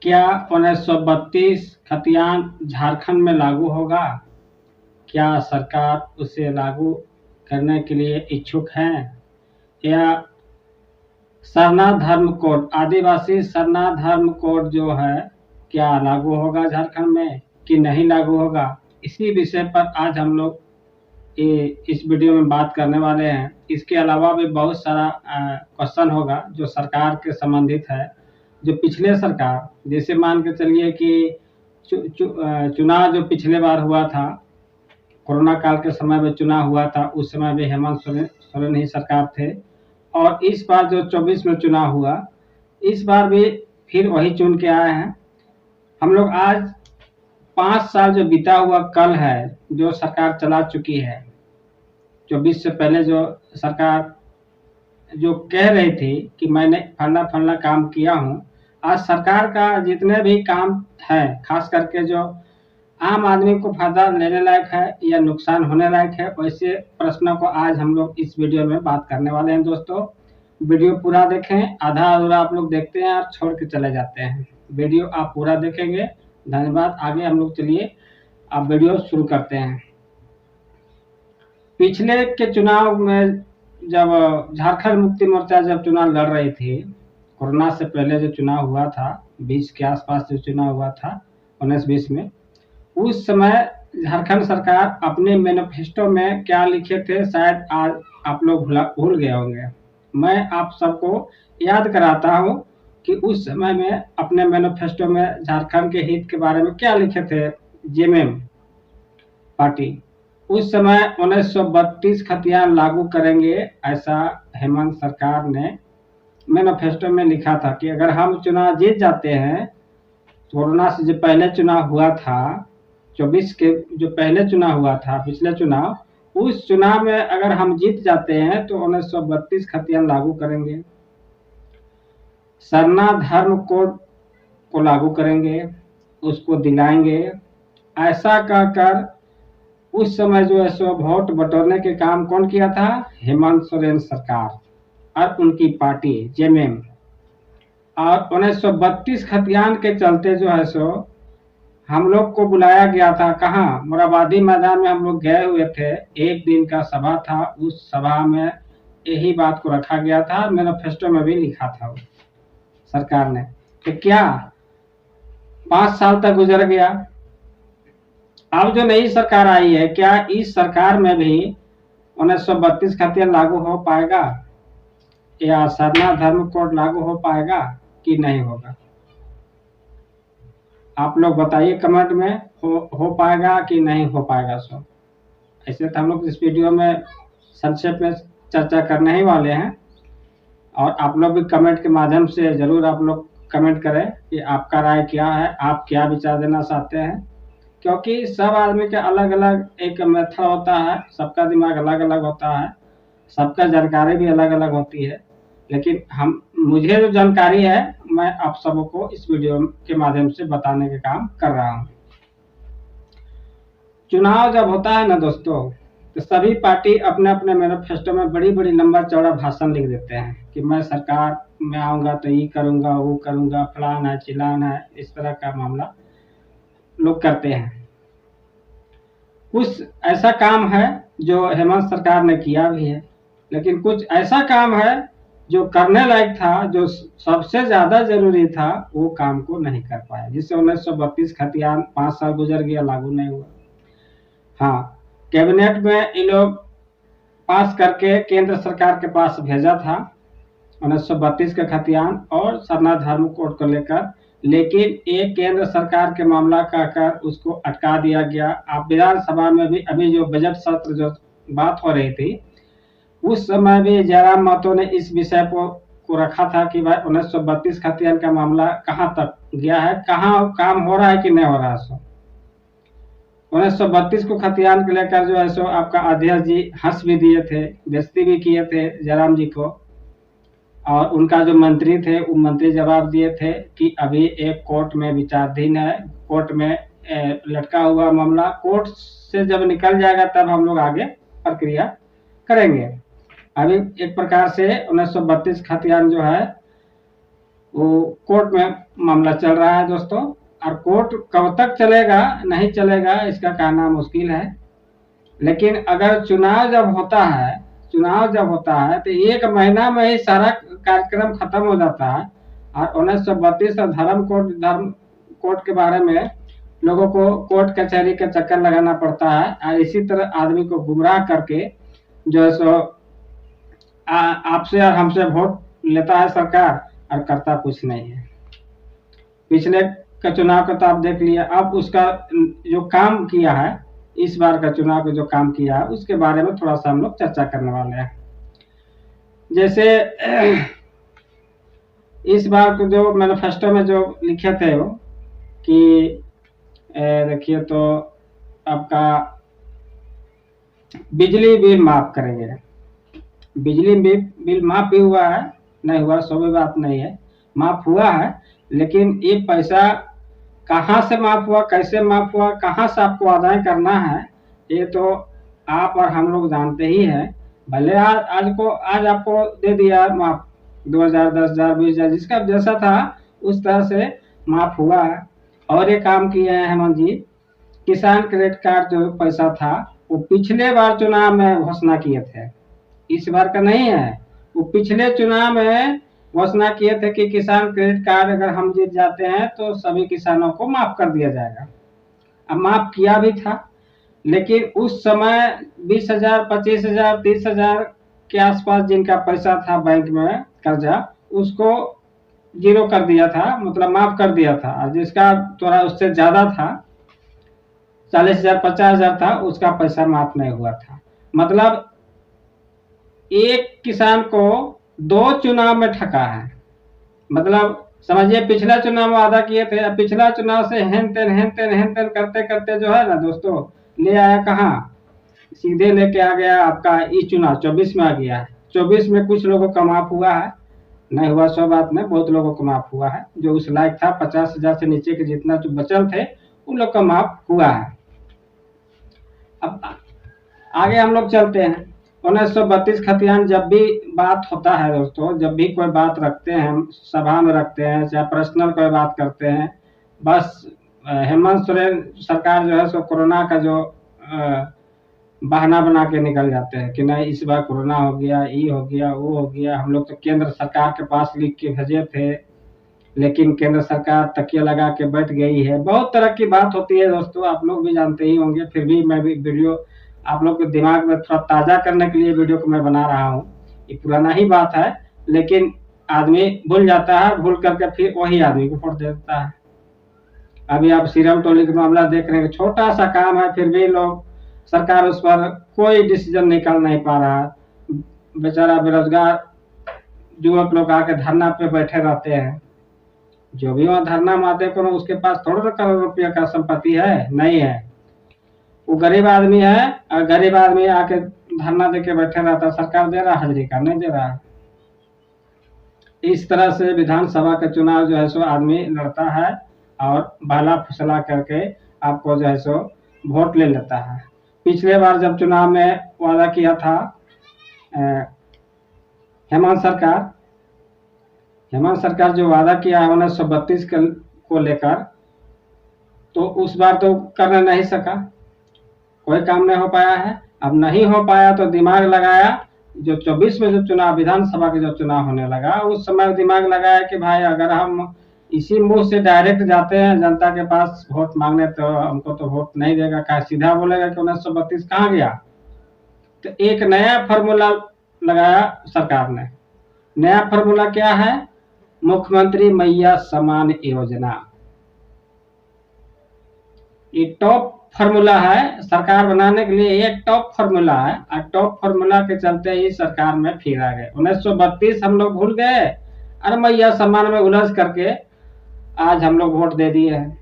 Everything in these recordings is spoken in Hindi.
क्या 1932 खतियान झारखंड में लागू होगा? क्या सरकार उसे लागू करने के लिए इच्छुक है? या सरना धर्म कोड, आदिवासी सरना धर्म कोड जो है, क्या लागू होगा झारखंड में कि नहीं लागू होगा? इसी विषय पर आज हम लोग इस वीडियो में बात करने वाले हैं। इसके अलावा भी बहुत सारा क्वेश्चन होगा जो सरकार के संबंधित है। जो पिछले सरकार, जैसे मान के चलिए कि चुनाव जो पिछले बार हुआ था, कोरोना काल के समय में चुनाव हुआ था, उस समय भी हेमंत सोरेन ही सरकार थे। और इस बार जो 24 में चुनाव हुआ, इस बार भी फिर वही चुन के आए हैं हम लोग। आज 5 साल जो बीता हुआ कल है, जो सरकार चला चुकी है, 24 से पहले जो सरकार जो कह रही थी कि मैंने फलना फलना काम किया हूँ, आज सरकार का जितने भी काम है, खास करके जो आम आदमी को फायदा लेने लायक है या नुकसान होने लायक है, वैसे प्रश्नों को आज हम लोग इस वीडियो में बात करने वाले हैं। दोस्तों, वीडियो पूरा देखें, आधा अधूरा आप लोग देखते हैं और छोड़ के चले जाते हैं। वीडियो आप पूरा देखेंगे, धन्यवाद। आगे हम लोग चलिए अब वीडियो शुरू करते हैं। पिछले के चुनाव में जब झारखंड मुक्ति मोर्चा जब चुनाव लड़ रही थी, कोरोना से पहले जो चुनाव हुआ था, 20 के आसपास जो चुनाव हुआ था, 19-20 में, उस समय झारखंड सरकार अपने मैनिफेस्टो में क्या लिखे थे, शायद आज आप लोग भूल गए होंगे। मैं आप सबको याद कराता हूं कि उस समय में अपने मैनिफेस्टो में झारखंड के हित के बारे में क्या लिखे थे। जेएमएम पार्टी उस समय 1932 खतियान लागू करेंगे, ऐसा हेमंत सरकार ने मैनिफेस्टो में लिखा था कि अगर हम चुनाव जीत जाते हैं, कोरोना से जो पहले चुनाव हुआ था, 24 के जो पहले चुनाव हुआ था, पिछले चुनाव, उस चुनाव में अगर हम जीत जाते हैं तो 1932 खतियान लागू करेंगे, सरना धर्म कोड को लागू करेंगे, उसको दिलाएंगे। ऐसा कहकर उस समय जो है सो वोट बटोरने के काम कौन किया था? हेमंत सोरेन सरकार और उनकी पार्टी जेएमएम। और 1932 खतियान के चलते जो है सो हम लोग को बुलाया गया था। कहाँ? मोराबादी मैदान में हम लोग गए हुए थे। एक दिन का सभा था, उस सभा में यही बात को रखा गया था, मैनिफेस्टो में भी लिखा था वो सरकार ने कि क्या 5 साल तक गुजर गया, अब जो नई सरकार आई है, क्या इस सरकार में भी 1932 खतियान लागू हो पाएगा या सरना धर्म कोड लागू हो पाएगा कि नहीं होगा? आप लोग बताइए कमेंट में, हो पाएगा कि नहीं हो पाएगा। सो ऐसे तो हम लोग इस वीडियो में संक्षेप में चर्चा करने ही वाले हैं, और आप लोग भी कमेंट के माध्यम से जरूर आप लोग कमेंट करें कि आपका राय क्या है, आप क्या विचार देना चाहते हैं। क्योंकि सब आदमी का अलग अलग एक मेथड होता है, सबका दिमाग अलग अलग होता है, सबका जानकारी भी अलग अलग होती है। लेकिन मुझे जो जानकारी है, मैं आप सबको इस वीडियो के माध्यम से बताने का काम कर रहा हूँ। चुनाव जब होता है ना दोस्तों, तो सभी पार्टी अपने अपने मैनिफेस्टो में बड़ी बड़ी लंबा चौड़ा भाषण लिख देते हैं कि मैं सरकार में आऊंगा तो ये करूंगा, वो करूंगा, फलान है, चिलान है, इस तरह का मामला लोग करते हैं। कुछ ऐसा काम है जो हेमंत सरकार ने किया भी है, लेकिन कुछ ऐसा काम है जो करने लायक था, जो सबसे ज्यादा जरूरी था, वो काम को नहीं कर पाया, जिससे 1932 खतियान 5 साल गुजर गया, लागू नहीं हुआ। हाँ, कैबिनेट में ये लोग पास करके केंद्र सरकार के पास भेजा था 1932 का खतियान और सरना धर्म कोड को लेकर, लेकिन एक केंद्र सरकार के मामला कहकर उसको अटका दिया गया। आप विधानसभा में भी अभी जो बजट सत्र जो बात हो रही थी, उस समय भी जयराम महतो ने इस विषय को रखा था कि भाई 1932 खतियान का मामला कहाँ तक गया है, कहाँ काम हो रहा है कि नहीं हो रहा है। सो 1932 को खतियान को लेकर जो है सो आपका अध्यक्ष जी हंस भी दिए थे, बेइज्जती भी किए थे जयराम जी को, और उनका जो मंत्री थे वो मंत्री जवाब दिए थे कि अभी एक कोर्ट में विचाराधीन है, कोर्ट में लटका हुआ मामला, कोर्ट से जब निकल जाएगा तब हम लोग आगे प्रक्रिया करेंगे। अभी एक प्रकार से 1932 खतियान जो है वो कोर्ट में मामला चल रहा है दोस्तों। और कोर्ट कब तक चलेगा नहीं चलेगा इसका कहना मुश्किल है। लेकिन अगर चुनाव जब होता है तो 1 महीना में ही सारा कार्यक्रम खत्म हो जाता है। और 1932 और धर्म कोर्ट के बारे में लोगों को कोर्ट कचहरी का चक्कर लगाना पड़ता है, और इसी तरह आदमी को गुमराह करके जो है सो आपसे और हमसे वोट लेता है सरकार, और करता कुछ नहीं है। पिछले का चुनाव का तो आप देख लिया। अब उसका जो काम किया है, इस बार का चुनाव का जो काम किया है, उसके बारे में थोड़ा सा हम लोग चर्चा करने वाले हैं। जैसे इस बार को जो मैनिफेस्टो में जो लिखे थे वो कि देखिए तो आपका बिजली बिल माफ करेंगे। बिजली बिल माफ भी हुआ है, नहीं हुआ सो भी बात नहीं है, माफ हुआ है। लेकिन ये पैसा कहाँ से माफ हुआ, कैसे माफ हुआ, कहाँ से आपको अदा करना है, ये तो आप और हम लोग जानते ही हैं। भले आज आपको दे दिया माफ, 2000, 10,000, 20,000, जिसका जैसा था उस तरह से माफ हुआ है। और ये काम किए हैं हेमंत जी, किसान क्रेडिट कार्ड जो पैसा था वो पिछले बार चुनाव में घोषणा किए थे, इस बार का नहीं है। वो पिछले चुनाव में घोषणा किए थे कि किसान क्रेडिट कार्ड अगर हम जीत जाते हैं तो सभी किसानों को माफ कर दिया जाएगा। अब माफ किया भी था, लेकिन उस समय 20,000, 25,000, 30,000 के आसपास जिनका पैसा था बैंक में कर्जा, उसको जीरो कर दिया था, मतलब माफ कर दिया था। और जिसका थोड़ा उससे ज्यादा था, 40,000, 50,000 था, उसका पैसा माफ नहीं हुआ था। मतलब एक किसान को 2 चुनाव में ठगा है। मतलब समझिए पिछला चुनाव वादा किए थे, पिछला चुनाव से हेन तेन करते करते जो है ना दोस्तों, ले आया कहाँ, सीधे लेके आ गया आपका इस चुनाव 24 में आ गया है। 24 में कुछ लोगों का माफ हुआ है, नहीं हुआ सो बात नहीं, बहुत लोगों को माफ हुआ है। जो उस लायक था 50,000 से नीचे के जितना जो बचल थे उन लोग का माफ हुआ है। अब आगे हम लोग चलते हैं। 1932 खतियान जब भी बात होता है दोस्तों, जब भी कोई बात रखते हैं, सभा में रखते हैं, चाहे पर्सनल कोई बात करते हैं, बस हेमंत सोरेन सरकार जो है सो कोरोना का जो बहाना बना के निकल जाते हैं कि नहीं इस बार कोरोना हो गया, ये हो गया, वो हो गया। हम लोग तो केंद्र सरकार के पास लिख के भेजे थे, लेकिन केंद्र सरकार तकिया लगा के बैठ गई है। बहुत तरह की बात होती है दोस्तों, आप लोग भी जानते ही होंगे, फिर भी मैं भी वीडियो आप लोग के दिमाग में थोड़ा ताजा करने के लिए वीडियो को मैं बना रहा हूँ। ये पुराना ही बात है, लेकिन आदमी भूल जाता है, भूल करके फिर वही आदमी को वोट दे देता है। अभी आप सीरम टोली का मामला देख रहे हैं, छोटा सा काम है, फिर भी लोग सरकार उस पर कोई डिसीजन निकाल नहीं पा रहा। बेचारा बेरोजगार युवक लोग आके धरना पे बैठे रहते हैं। जो भी वहाँ धरना मारते करो, उसके पास थोड़ा करोड़ रुपया का संपत्ति है, नहीं है। वो गरीब आदमी है, और गरीब आदमी आके धरना देके बैठे रहता, सरकार दे रहा हाजिरी का, नहीं दे रहा। इस तरह से विधानसभा का चुनाव जो है सो आदमी लड़ता है और बहला फुसला करके आपको जो है सो वोट ले लेता है। पिछले बार जब चुनाव में वादा किया था हेमंत सरकार जो वादा किया है 1932 को लेकर, तो उस बार तो करने नहीं सका, कोई काम नहीं हो पाया है। अब नहीं हो पाया तो दिमाग लगाया, जो 24 में जो चुनाव विधानसभा के जो चुनाव होने लगा, उस समय दिमाग लगाया कि भाई अगर हम इसी मुंह से डायरेक्ट जाते हैं जनता के पास वोट मांगने, तो हमको तो वोट नहीं देगा, क्या सीधा बोलेगा कि 1932 कहाँ गया। तो एक नया फॉर्मूला लगाया सरकार ने। नया फॉर्मूला क्या है, मुख्यमंत्री मैया समान योजना। ये टॉप फॉर्मूला है सरकार बनाने के लिए, एक टॉप फॉर्मूला है। और टॉप फॉर्मूला के चलते ही सरकार में फिर आ गए। 1932 हम लोग भूल गए, अरे मैया सम्मान में उलझ करके आज हम लोग वोट दे दिए हैं।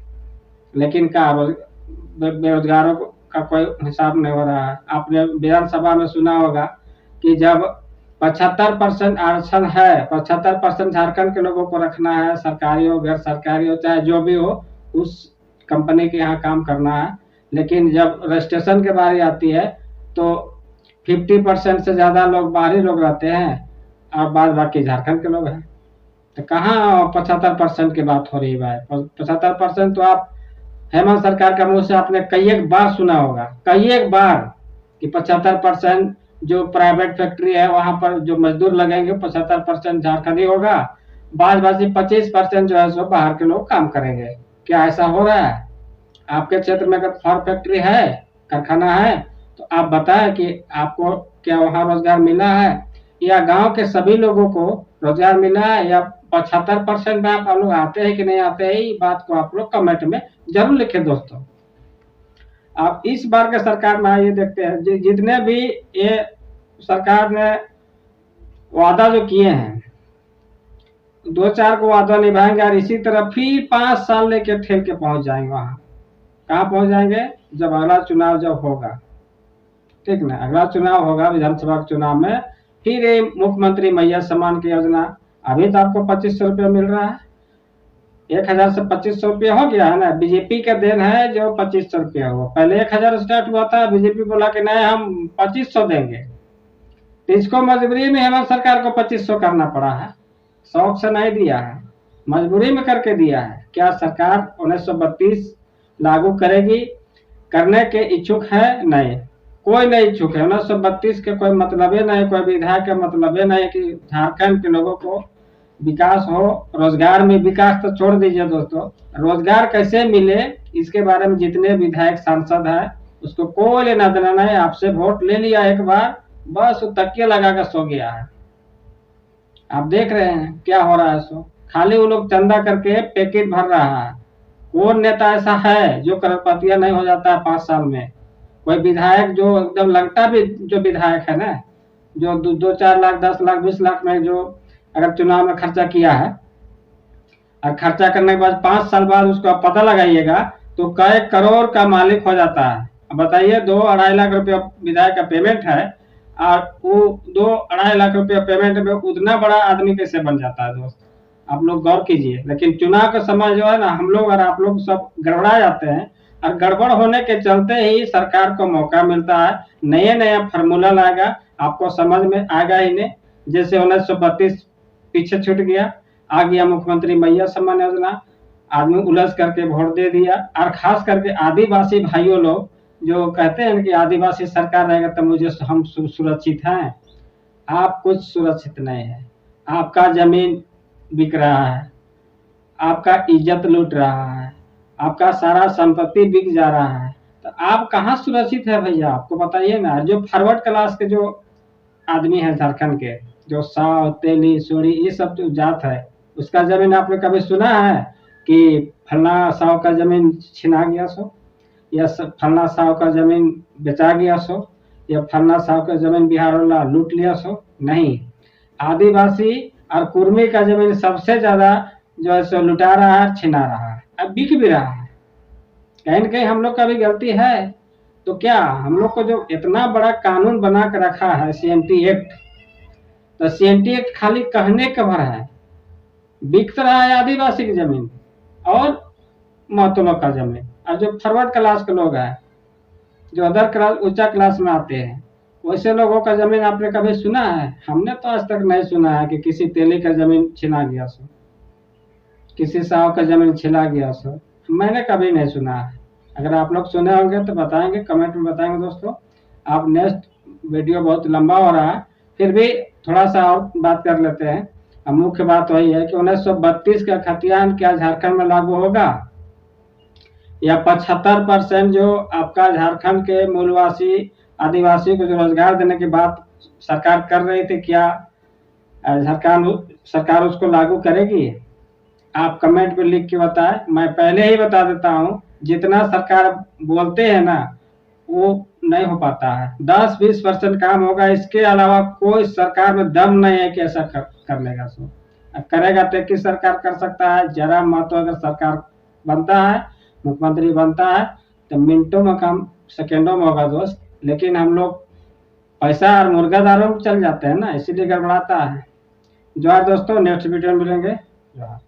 लेकिन क्या बेरोजगारों का कोई हिसाब नहीं हो रहा है। आपने विधानसभा में सुना होगा कि जब 75% आरक्षण है, 75% झारखंड के लोगों को रखना है, सरकारी हो गैर सरकारी हो चाहे जो भी हो, उस कंपनी के यहाँ काम करना है। लेकिन जब रजिस्ट्रेशन के बारी आती है तो 50% से ज्यादा लोग बाहरी लोग रहते हैं और बाद बाकी झारखंड के लोग हैं। तो कहाँ 75% की बात हो रही है भाई? 75% तो आप हेमंत सरकार का मुंह से आपने कई एक बार सुना होगा, कई एक बार, कि 75% जो प्राइवेट फैक्ट्री है वहां पर जो मजदूर लगेंगे 75% झारखंडी होगा, बाकी 25% जो है सो बाहर के लोग काम करेंगे। क्या ऐसा हो रहा है? आपके क्षेत्र में अगर फॉर फैक्ट्री है, कारखाना है, तो आप बताएं कि आपको क्या वहां रोजगार मिला है, या गांव के सभी लोगों को रोजगार मिला है, या 75% में आप लोग आते हैं कि नहीं आते हैं? ये बात को आप लोग कमेंट में जरूर लिखें दोस्तों। आप इस बार के सरकार में आइए, देखते हैं जितने भी ये सरकार ने वादा जो किए हैं, 2-4 को वादा निभाएंगे और इसी तरह फिर 5 साल लेके ठेल के पहुंच जाएंगे। वहां कहाँ पहुंच जाएंगे? जब अगला चुनाव जब होगा, ठीक ना, अगला चुनाव होगा विधानसभा चुनाव में, फिर ये मुख्यमंत्री मैया सम्मान की योजना, अभी तो आपको 2500 रुपया मिल रहा है, 1000 से 2500 रुपया हो गया है ना। बीजेपी का देन है जो 2500 रुपया हुआ, पहले 1000 स्टार्ट हुआ था, बीजेपी बोला कि नहीं हम 2500 देंगे, तो इसको मजबूरी में हेमंत सरकार को 2500 करना पड़ा है, शौक से नहीं दिया है, मजबूरी में करके दिया है। क्या सरकार 1932 लागू करेगी? करने के इच्छुक है? नहीं, कोई नहीं इच्छुक है। 1932 के कोई मतलब ही नहीं, कोई विधायक का मतलब ही नहीं कि झारखंड के लोगों को विकास हो, रोजगार में विकास तो छोड़ दीजिए दोस्तों, रोजगार कैसे मिले इसके बारे में जितने विधायक सांसद है उसको कोई लेना देना नहीं। आपसे वोट ले लिया एक बार, बस तकिया लगा कर सो गया है। आप देख रहे हैं क्या हो रहा है, सो खाली वो लोग चंदा करके पैकेट भर रहा है। कौन नेता ऐसा है जो करोड़पतिया नहीं हो जाता है 5 साल में? कोई विधायक जो एकदम लगता भी जो विधायक है ना, जो 2-4 लाख 10 लाख 20 लाख में जो अगर चुनाव में खर्चा किया है, और खर्चा करने के बाद 5 साल बाद उसको आप पता लगाइएगा तो कई करोड़ का मालिक हो जाता है। अब बताइए 2-2.5 लाख रुपया विधायक का पेमेंट है, और वो 2-2.5 लाख रुपया पेमेंट में उतना बड़ा आदमी कैसे बन जाता है दोस्त? आप लोग गौर कीजिए। लेकिन चुनाव का समय जो है ना, हम लोग और आप लोग सब गड़बड़ा जाते हैं, और गड़बड़ होने के चलते ही सरकार को मौका मिलता है, नया नया फार्मूला लाएगा, आपको समझ में आएगा ही नहीं। जैसे 1932 पीछे छूट गया, आ गया मुख्यमंत्री मैया सम्मान योजना, आदमी उलझ करके वोट दे दिया। और खास करके आदिवासी भाइयों लोग जो कहते हैं कि आदिवासी सरकार रहेगा तो मुझे हम सुरक्षित हैं, आप कुछ सुरक्षित नहीं है। आपका जमीन बिक रहा है, आपका इज्जत लूट रहा है, आपका सारा संपत्ति बिक जा रहा है, तो आप कहाँ सुरक्षित है भैया? आपको बताइए ना। जो फॉरवर्ड क्लास के जो आदमी है झारखंड के, जो साव तेली सोरी ये सब जो जात है, उसका जमीन आपने कभी सुना है कि फलना साव का जमीन छिना गया सो, या फलना साव का जमीन बेचा गया सो, या फलना साव का जमीन बिहार वाला लूट लिया सो? नहीं। आदिवासी और कुर्मी का जमीन सबसे ज्यादा जो है सो लुटा रहा है, छिना रहा है, अब बिक भी रहा है। कहीं न कहीं हम लोग का भी गलती है। तो क्या हम लोग को जो इतना बड़ा कानून बना कर रखा है CNT एक्ट, तो CNT एक्ट खाली कहने का भर है, बिक रहा है आदिवासी की जमीन और महतो लोग का जमीन। और जो फॉरवर्ड क्लास के लोग हैं, जो अदर क्लास ऊंचा क्लास में आते हैं, वैसे लोगों का जमीन आपने कभी सुना है? हमने तो आज तक नहीं सुना है कि किसी तेली का जमीन छिना गया सो, किसी साव का जमीन छिना गया सो, मैंने कभी नहीं सुना है। अगर आप लोग सुने होंगे तो बताएंगे, कमेंट में बताएंगे दोस्तों। आप नेक्स्ट वीडियो बहुत लंबा हो रहा है, फिर भी थोड़ा सा और बात कर लेते हैं। अब मुख्य बात वही है कि 1932 का खतियान क्या झारखंड में लागू होगा, या 75% जो आपका झारखंड के मूलवासी आदिवासी को जो रोजगार देने की बात सरकार कर रही थी, क्या सरकार उसको लागू करेगी? आप कमेंट में लिख के बताएं। मैं पहले ही बता देता हूं, जितना सरकार बोलते हैं ना वो नहीं हो पाता है, 10-20% काम होगा, इसके अलावा कोई सरकार में दम नहीं है कि ऐसा कर लेगा। सो करेगा तो किस सरकार कर सकता है? जरा महतो अगर सरकार बनता है, मुख्यमंत्री बनता है, तो मिनटों में काम सेकेंडों में होगा दोस्त। लेकिन हम लोग पैसा और मुर्गादारों में चल जाते हैं ना, इसीलिए गड़बड़ाता है। जोहार दोस्तों, नेक्स्ट वीडियो में मिलेंगे। जोहार।